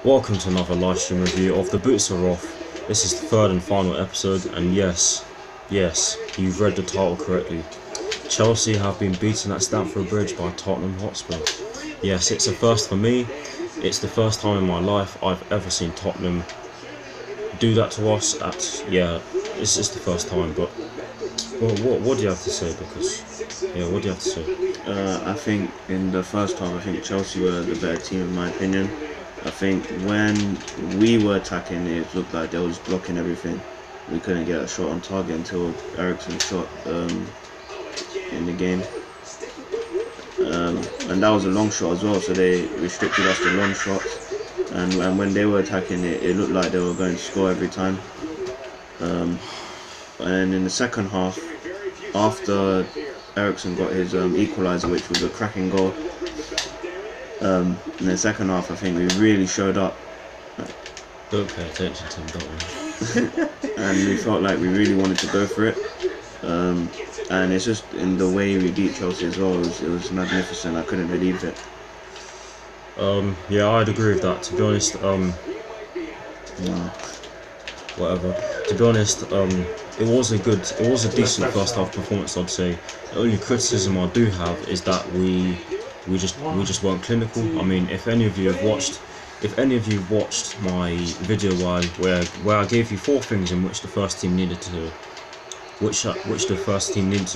Welcome to another live stream review of The Boots Are Off. This is the third and final episode, and yes, you've read the title correctly. Chelsea have been beaten at Stamford Bridge by Tottenham Hotspur. Yes, it's a first for me. It's the first time in my life I've ever seen Tottenham do that to us. It's just the first time, but what do you have to say? What do you have to say? I think in the first half, I think Chelsea were the better team in my opinion. I think when we were attacking, it looked like they was blocking everything. We couldn't get a shot on target until Eriksen shot in the game. And that was a long shot as well, so they restricted us to long shots. And when they were attacking, it looked like they were going to score every time. And in the second half, after Eriksen got his equaliser, which was a cracking goal, in the second half, I think we really showed up. Don't pay attention to him, don't we? And we felt like we really wanted to go for it. And it's just in the way we beat Chelsea as well. It was magnificent. I couldn't believe it. Yeah, I'd agree with that. To be honest, whatever. To be honest, it was a decent first half performance, I'd say. The only criticism I do have is that we just weren't clinical. I mean, if any of you watched my video where I gave you 4 things in which the first team needed to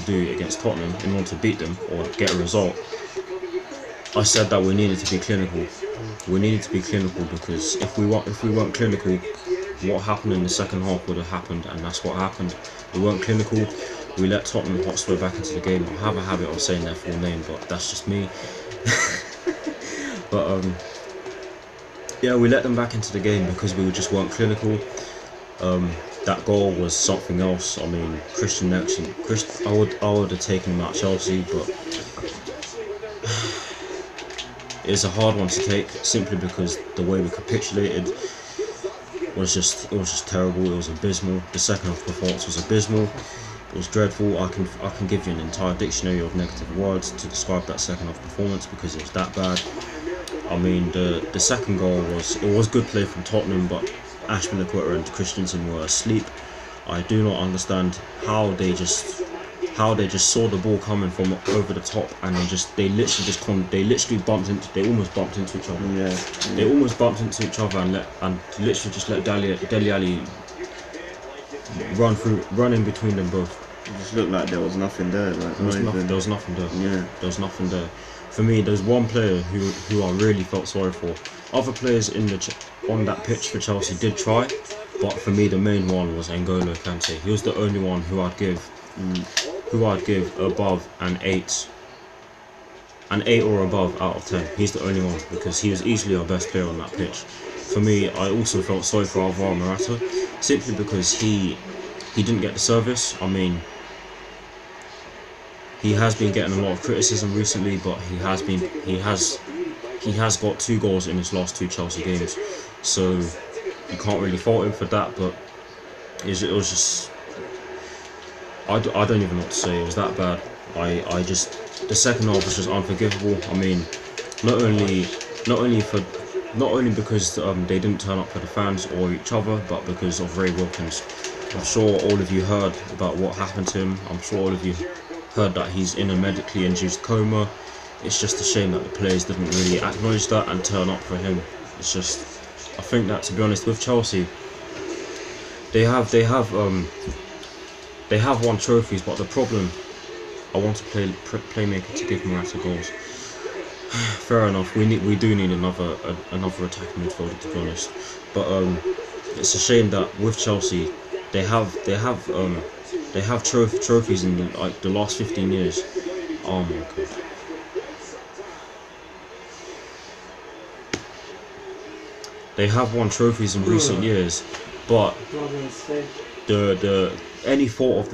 do against Tottenham in order to beat them or get a result, I said that we needed to be clinical. We needed to be clinical because if we weren't clinical, what happened in the second half would have happened, and that's what happened. We weren't clinical. We let Tottenham Hotspur back into the game. I have a habit of saying their full name, but that's just me. But yeah, we let them back into the game because we just weren't clinical. That goal was something else. I mean, Christian Eriksen, I would have taken him out Chelsea, but it's a hard one to take simply because the way we capitulated was just terrible. It was abysmal. The second half performance was abysmal. It was dreadful. I can give you an entire dictionary of negative words to describe that second half performance because it was that bad. I mean, the second goal was good play from Tottenham, but Aspilicueta and Christensen were asleep. I do not understand how they just saw the ball coming from over the top, and they literally almost bumped into each other. Yeah. They almost bumped into each other and literally just let Dele Alli run in between them both. It just looked like there was nothing there. Like, there was nothing there. Yeah. There was nothing there. For me, there's one player who I really felt sorry for. Other players on that pitch for Chelsea did try, but for me the main one was N'Golo Kante. He was the only one who I'd give above an 8 or above out of 10. He's the only one because he was easily our best player on that pitch. For me, I also felt sorry for Alvaro Morata simply because he didn't get the service. I mean, he has been getting a lot of criticism recently, but he has got 2 goals in his last 2 Chelsea games, so you can't really fault him for that. But it was just, I don't even know what to say. It was that bad. The second half was just unforgivable. I mean, not only because they didn't turn up for the fans or each other, but because of Ray Wilkins. I'm sure all of you heard about what happened to him. I'm sure all of you heard that he's in a medically induced coma. It's just a shame that the players didn't really acknowledge that and turn up for him. It's just, I think that, to be honest, with Chelsea, they have won trophies, but the problem, I want a playmaker to give Morata goals. Fair enough. We do need another attacking midfielder, to be honest. But it's a shame that with Chelsea, they have trophies in the last 15 years. Oh my god. They have won trophies in recent years, but any fault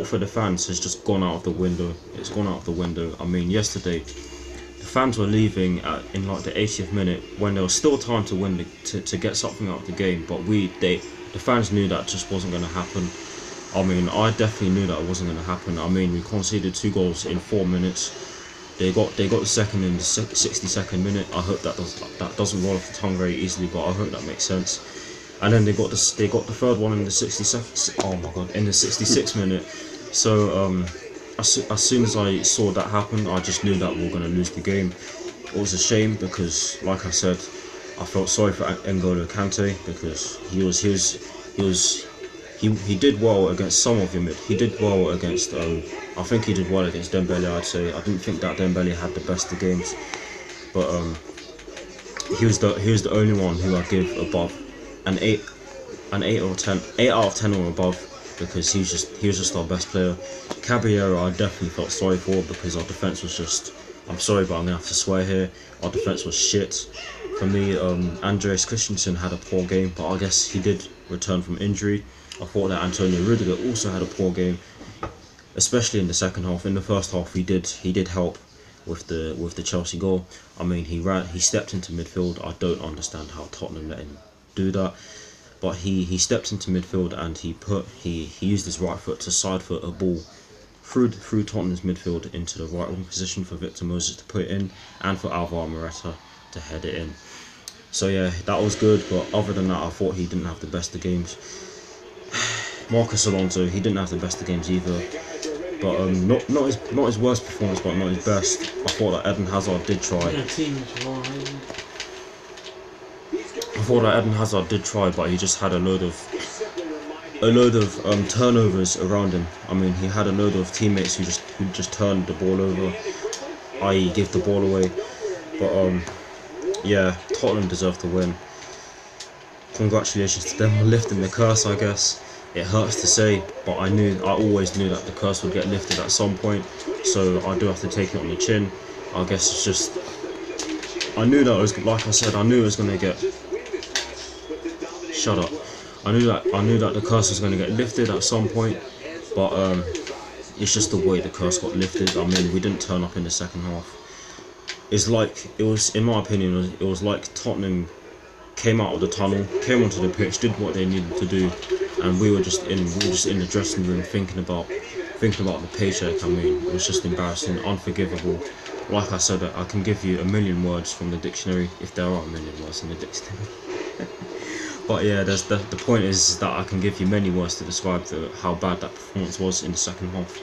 for the fans has just gone out of the window. It's gone out of the window. I mean, yesterday the fans were leaving in like the 80th minute when there was still time to win to get something out of the game, but the fans knew that just wasn't going to happen. I mean, I definitely knew that it wasn't going to happen. I mean, we conceded 2 goals in 4 minutes. They got the second in the 62nd minute. I hope that doesn't roll off the tongue very easily, but I hope that makes sense. And then they got the third one in the 62nd. Oh my god, in the 66th minute. So as soon as I saw that happen, I just knew that we were going to lose the game. It was a shame because, like I said, I felt sorry for N'Golo Kante because he did well against some of them. He did well against I think he did well against Dembele. I'd say I didn't think that Dembele had the best of games, but he was the only one who I give above an 8 out of 10 or above, because he was just our best player. Caballero I definitely felt sorry for because our defense was just, I'm sorry but I'm gonna have to swear here, our defense was shit. For me, Andreas Christensen had a poor game, but I guess he did return from injury. I thought that Antonio Rudiger also had a poor game, especially in the second half. In the first half, he did help with the Chelsea goal. I mean, he stepped into midfield. I don't understand how Tottenham let him do that, but he stepped into midfield and he used his right foot to side foot a ball through Tottenham's midfield into the right wing position for Victor Moses to put it in, and for Alvaro Morata to head it in. So yeah, that was good, but other than that, I thought he didn't have the best of games. Marcus Alonso, he didn't have the best of games either, but not his worst performance, but not his best. I thought that Eden Hazard did try. But he just had a load of turnovers around him. I mean, he had a load of teammates who just turned the ball over, i.e. give the ball away. But yeah, Tottenham deserved to win. Congratulations to them on lifting the curse, I guess. It hurts to say, but I always knew that the curse would get lifted at some point, so I do have to take it on the chin. I guess it's just, I knew that it was, like I said, I knew it was going to get, shut up. I knew that the curse was going to get lifted at some point, but it's just the way the curse got lifted. I mean, we didn't turn up in the second half. In my opinion, it was like Tottenham came out of the tunnel, came onto the pitch, did what they needed to do, and we were just in the dressing room thinking about the paycheck. I mean, it was just embarrassing, unforgivable. Like I said, I can give you a million words from the dictionary, if there are a million words in the dictionary. But yeah, the point is that I can give you many words to describe how bad that performance was in the second half.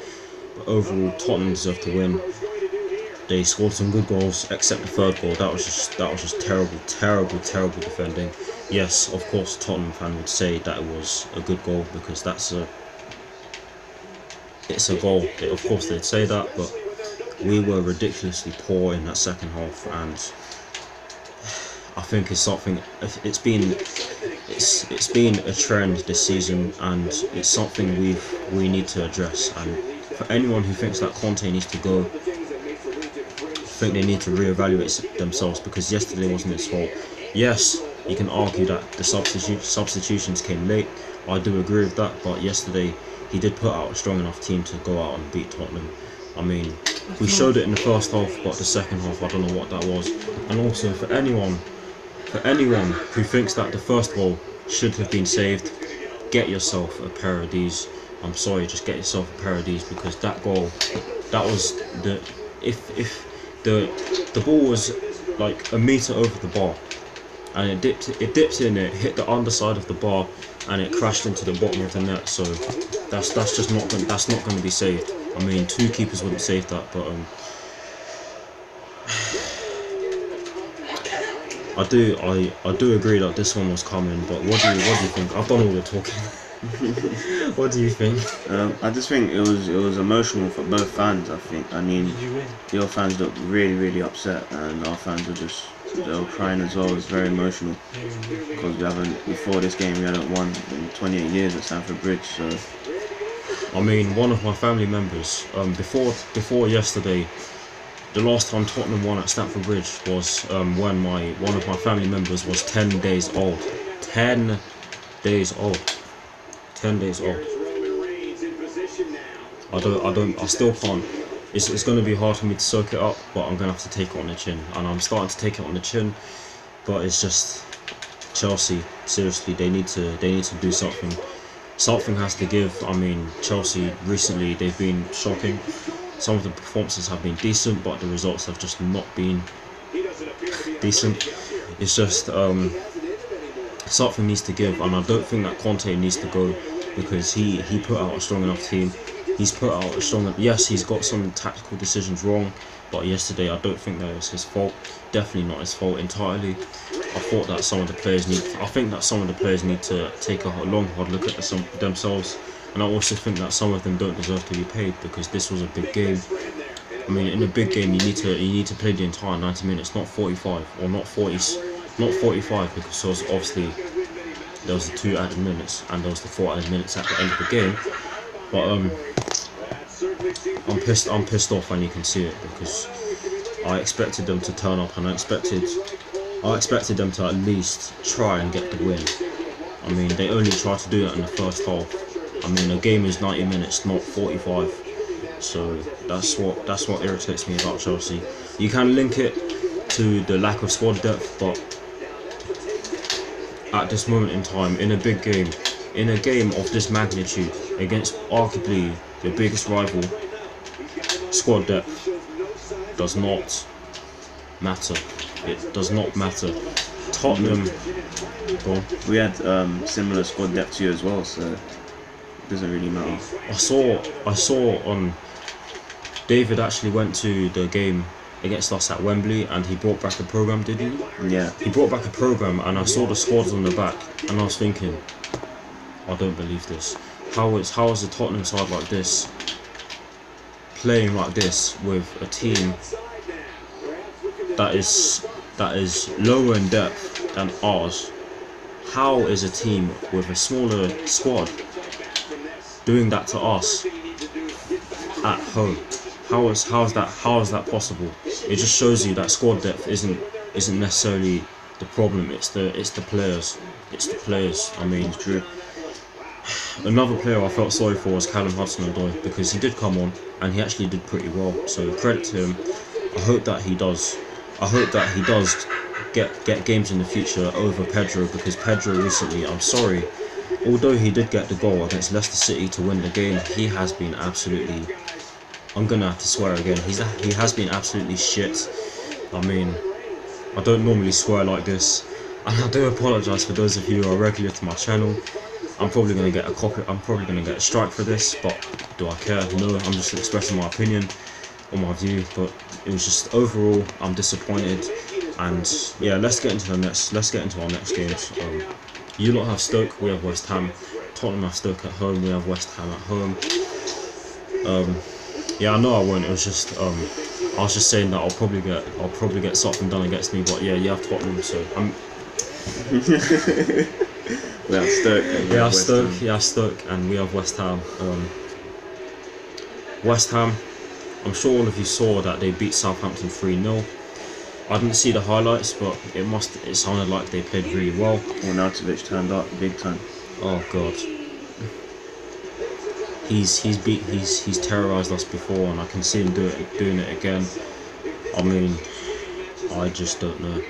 But overall, Tottenham deserved to win. They scored some good goals, except the third goal. That was just terrible defending. Yes, of course, Tottenham fan would say that it was a good goal because it's a goal. Of course, they'd say that, but we were ridiculously poor in that second half, and I think it's been a trend this season, and it's something we need to address. And for anyone who thinks that Conte needs to go, I think they need to reevaluate themselves, because yesterday wasn't its fault. Yes, you can argue that the substitutions came late. I do agree with that, but yesterday he did put out a strong enough team to go out and beat Tottenham. I mean, we showed it in the first half, but the second half, I don't know what that was. And also, for anyone who thinks that the first goal should have been saved, get yourself a pair of these. I'm sorry, just get yourself a pair of these, because that goal, that was if the ball was like a metre over the bar, and it dipped in, it hit the underside of the bar, and it crashed into the bottom of the net. So that's just not going to be saved. I mean, two keepers wouldn't save that, but I do agree that this one was coming. But what do you think? I've done all the talking. What do you think? I just think it was emotional for both fans. I think. I mean, your fans looked really upset, and our fans they were crying as well. It was very emotional because before this game we hadn't won in 28 years at Stamford Bridge. So, I mean, one of my family members, before yesterday, the last time Tottenham won at Stamford Bridge was when one of my family members was 10 days old. 10 days old. 10 days old. I still can't. It's going to be hard for me to soak it up, but I'm going to have to take it on the chin, and I'm starting to take it on the chin. But it's just Chelsea. Seriously, they need to do something. Something has to give. I mean, Chelsea recently, they've been shocking. Some of the performances have been decent, but the results have just not been decent. It's just something needs to give, and I don't think that Conte needs to go, because he put out a strong enough team. He's put out a strong. Yes, he's got some tactical decisions wrong, but yesterday I don't think that was his fault. Definitely not his fault entirely. I thought that some of the players need. I think that some of the players need to take a long, hard look at themselves, and I also think that some of them don't deserve to be paid, because this was a big game. I mean, in a big game, you need to play the entire 90 minutes, not 45 or not 40, not 45, because obviously there was the 2 added minutes and there was the 4 added minutes at the end of the game. But I'm pissed off, and you can see it, because I expected them to turn up, and I expected them to at least try and get the win. I mean, they only tried to do that in the first half. I mean, a game is 90 minutes, not 45. So that's what irritates me about Chelsea. You can link it to the lack of squad depth, but at this moment in time, in a big game, in a game of this magnitude, against arguably your biggest rival, squad depth does not matter. It does not matter. Tottenham, go on. We had similar squad depth to you as well, so it doesn't really matter. I saw on David actually went to the game against us at Wembley, and he brought back a program, did he? Yeah. He brought back a program, and I saw the squads on the back, and I was thinking, I don't believe this. How is a Tottenham side like this playing like this with a team that is lower in depth than ours? How is a team with a smaller squad doing that to us at home? How is that possible? It just shows you that squad depth isn't necessarily the problem. It's the players. It's the players. I mean, It's true. another player I felt sorry for was Callum Hudson-Odoi, because he did come on and he actually did pretty well. So credit to him. I hope that he does get games in the future over Pedro, because Pedro recently, I'm sorry, although he did get the goal against Leicester City to win the game, he has been absolutely, I'm gonna have to swear again, he has been absolutely shit. I mean, I don't normally swear like this, and I do apologise for those of you who are regular to my channel. I'm probably gonna get a strike for this, but do I care? No, I'm just expressing my opinion or my view. But it was just, overall, I'm disappointed. And yeah, let's get into our next games. You lot have Stoke, we have West Ham. Tottenham have Stoke at home, we have West Ham at home. Yeah, I know I won't. It was just I was just saying that I'll probably get something done against me. But yeah, you have Tottenham, so I'm. We have Stoke. And Stoke, and we have West Ham. West Ham, I'm sure all of you saw that they beat Southampton 3-0. I didn't see the highlights, but it sounded like they played really well. Arnautovic turned up big time. Oh god. He's terrorised us before, and I can see him doing it again. I mean, I just don't know.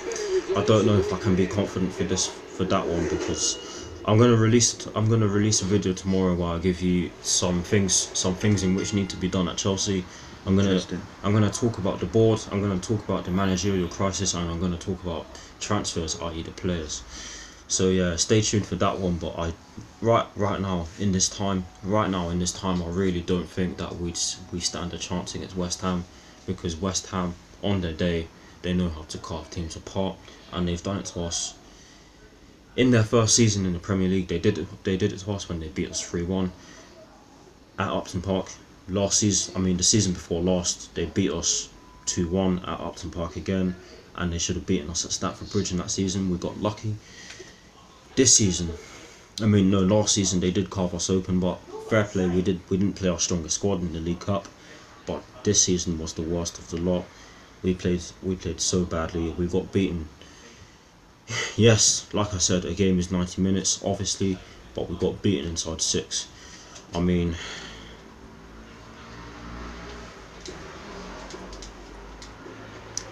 I don't know if I can be confident for that one, because I'm gonna release a video tomorrow where I give you some things in which need to be done at Chelsea. I'm gonna talk about the board. I'm gonna talk about the managerial crisis, and I'm gonna talk about transfers, i.e. the players. So yeah, stay tuned for that one. But right now in this time, I really don't think that we stand a chance against West Ham, because West Ham, on their day, they know how to carve teams apart, and they've done it to us. In their first season in the Premier League, they did it to us when they beat us 3-1 at Upton Park. Last season, the season before last, they beat us 2-1 at Upton Park again, and they should have beaten us at Stamford Bridge in that season. We got lucky. This season, last season they did carve us open, but fair play, we didn't play our strongest squad in the League Cup. But this season was the worst of the lot. We played so badly. We got beaten. Yes, like I said, a game is 90 minutes, obviously, but we got beaten inside 6. I mean,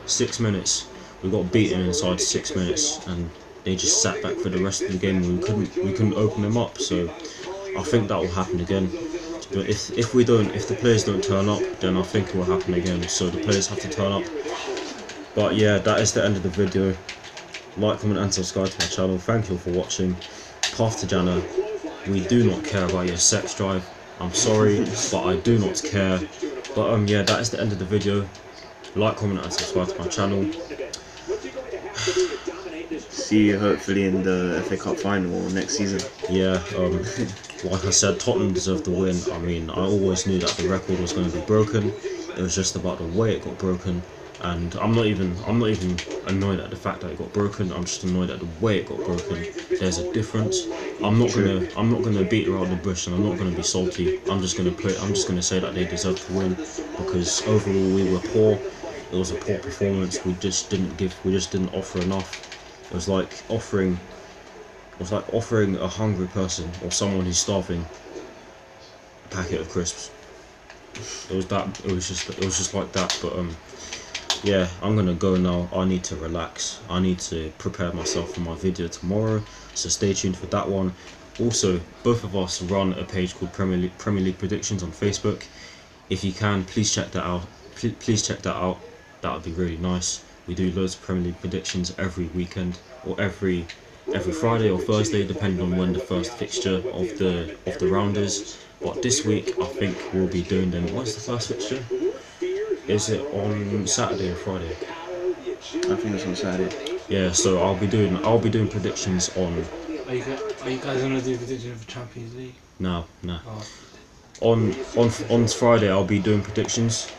six minutes. We got beaten inside 6 minutes, and they just sat back for the rest of the game. We couldn't open them up. So I think that will happen again. But if the players don't turn up, then I think it will happen again. So the players have to turn up. But yeah, that is the end of the video. Like, comment and subscribe to my channel. Thank you all for watching. Path to Jana. We do not care about your sex drive. I'm sorry, but I do not care. But yeah, that is the end of the video. Like, comment and subscribe to my channel. See you hopefully in the FA Cup final next season. Yeah, like I said, Tottenham deserved the win. I mean, I always knew that the record was going to be broken. It was just about the way it got broken. And I'm not even annoyed at the fact that it got broken. I'm just annoyed at the way it got broken. There's a difference. I'm not gonna beat around the bush, and I'm not gonna be salty. I'm just gonna say that they deserve to win, because overall we were poor. It was a poor performance. We just didn't offer enough. It was like offering a hungry person or someone who's starving a packet of crisps. It was just like that. But yeah, I'm gonna go now. I need to relax. I need to prepare myself for my video tomorrow, so stay tuned for that one. Also, both of us run a page called Premier League Predictions on Facebook. If you can, please check that out. Please check that out. That would be really nice. We do loads of Premier League predictions every weekend, or every Friday or Thursday, depending on when the first fixture of the round is. But this week, I think we'll be doing them. What's the first fixture? Is it on Saturday or Friday? I think it's on Saturday. Yeah, so I'll be doing predictions on. Are you guys gonna do predictions for Champions League? No. Oh. On Friday, I'll be doing predictions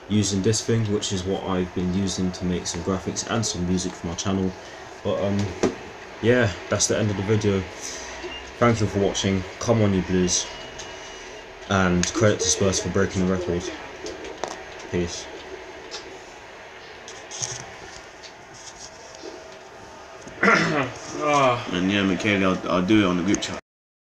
using this thing, which is what I've been using to make some graphics and some music for my channel. But yeah, that's the end of the video. Thank you for watching. Come on, you Blues. And credit to Spurs for breaking the record. Peace. And yeah, Michaela, I'll do it on the group chat.